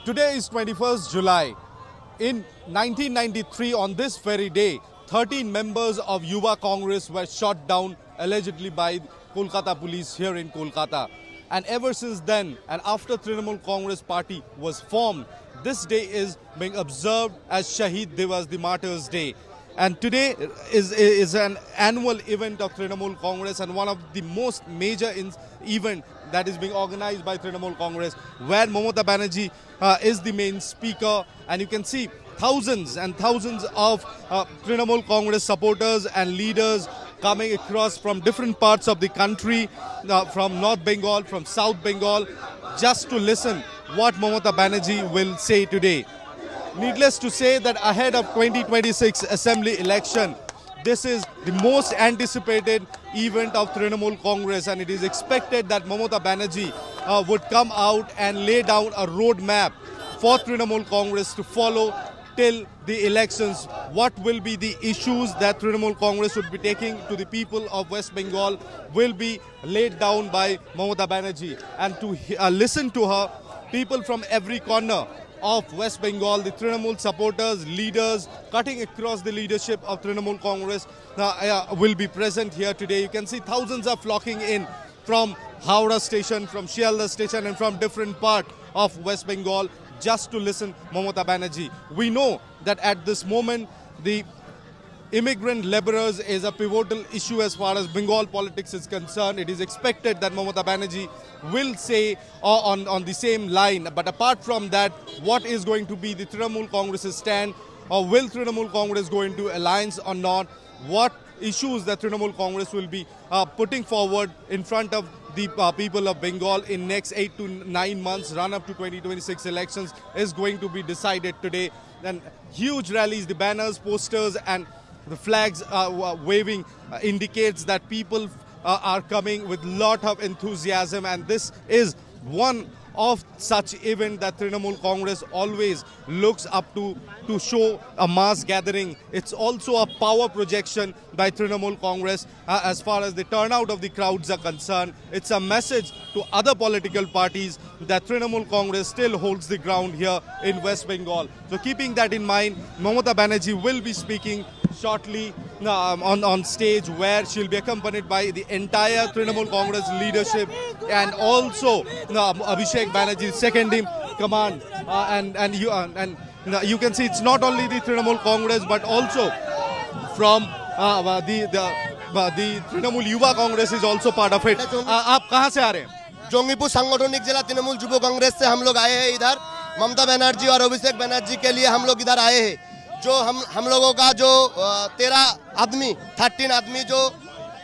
Today is 21st July. In 1993, on this very day, 13 members of Yuva Congress were shot down allegedly by Kolkata police here in Kolkata. And ever since then, and after Trinamool Congress party was formed, this day is being observed as Shahid Divas, the Martyrs' Day. And today is an annual event of Trinamool Congress and one of the most major event that is being organized by Trinamool Congress, where Mamata Banerjee is the main speaker, and you can see thousands and thousands of Trinamool Congress supporters and leaders coming across from different parts of the country, from North Bengal, from South Bengal, just to listen what Mamata Banerjee will say today. Needless to say that ahead of 2026 Assembly election, this is the most anticipated event of Trinamool Congress, and it is expected that Mamata Banerjee would come out and lay down a roadmap for Trinamool Congress to follow till the elections. What will be the issues that Trinamool Congress would be taking to the people of West Bengal will be laid down by Mamata Banerjee. And to listen to her, people from every corner of West Bengal, the Trinamool supporters, leaders, cutting across the leadership of Trinamool Congress will be present here today. You can see thousands are flocking in from Howrah station, from Shialdah station, and from different parts of West Bengal just to listen Mamata Banerjee. We know that at this moment, the immigrant laborers is a pivotal issue as far as Bengal politics is concerned. It is expected that Mamata Banerjee will say on the same line. But apart from that, what is going to be the Trinamool Congress's stand, or will Trinamool Congress go into alliance or not? What issues that Trinamool Congress will be putting forward in front of the people of Bengal in next 8 to 9 months, run up to 2026 elections, is going to be decided today. And huge rallies, the banners, posters, and the flags waving indicates that people are coming with lot of enthusiasm, and this is one of such event that Trinamool Congress always looks up to show a mass gathering. It's also a power projection by Trinamool Congress as far as the turnout of the crowds are concerned. It's a message to other political parties that Trinamool Congress still holds the ground here in West Bengal. So keeping that in mind, Mamata Banerjee will be speaking shortly on stage, where she'll be accompanied by the entire Trinamool Congress leadership, and also Abhishek Banerjee, second in command. And you can see it's not only the Trinamool Congress but also from the Trinamool Yuva Congress is also part of it. आप कहाँ से आ रहे हैं? जोंगीपुर सांगठनिक जिला तृणमूल युवा कांग्रेस से हम लोग आए हैं इधर। ममता बनर्जी और अभिषेक बनर्जी के लिए हम लोग इधर आए हैं। जो हम लोगों का जो 13 आदमी जो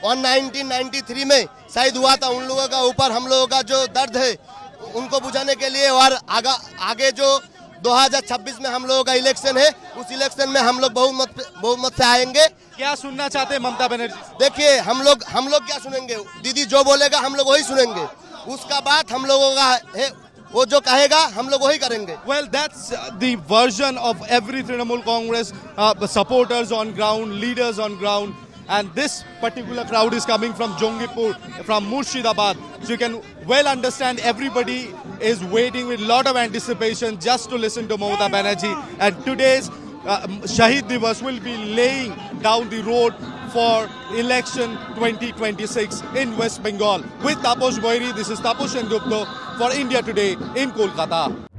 1993 में शहीद हुआ था, उन लोगों का ऊपर हम लोगों का जो दर्द है उनको बुझाने के लिए, और आगे जो 2026 में हम लोगों का इलेक्शन है, उस इलेक्शन में हम लोग बहुमत से आएंगे। क्या सुनना चाहते हैं ममता बनर्जी? देखिए हम लोग क्या सुनेंगे, दीदी जो बोलेगा हम लोग वही सुनेंगे, उसका बात हम लोगों का है, वो जो कहेगा हम लोग वही करेंगे। Well, that's the version of every Trinamool Congress supporters on ground, leaders on ground, and this particular crowd is coming from Jongipur, from Murshidabad. So you can well understand everybody is waiting with a lot of anticipation just to listen to Mamata Banerjee. And today's Shahid Divas will be laying down the road for election 2026 in West Bengal. With Taposh Boiri, this is Taposh Sengupta for India Today in Kolkata.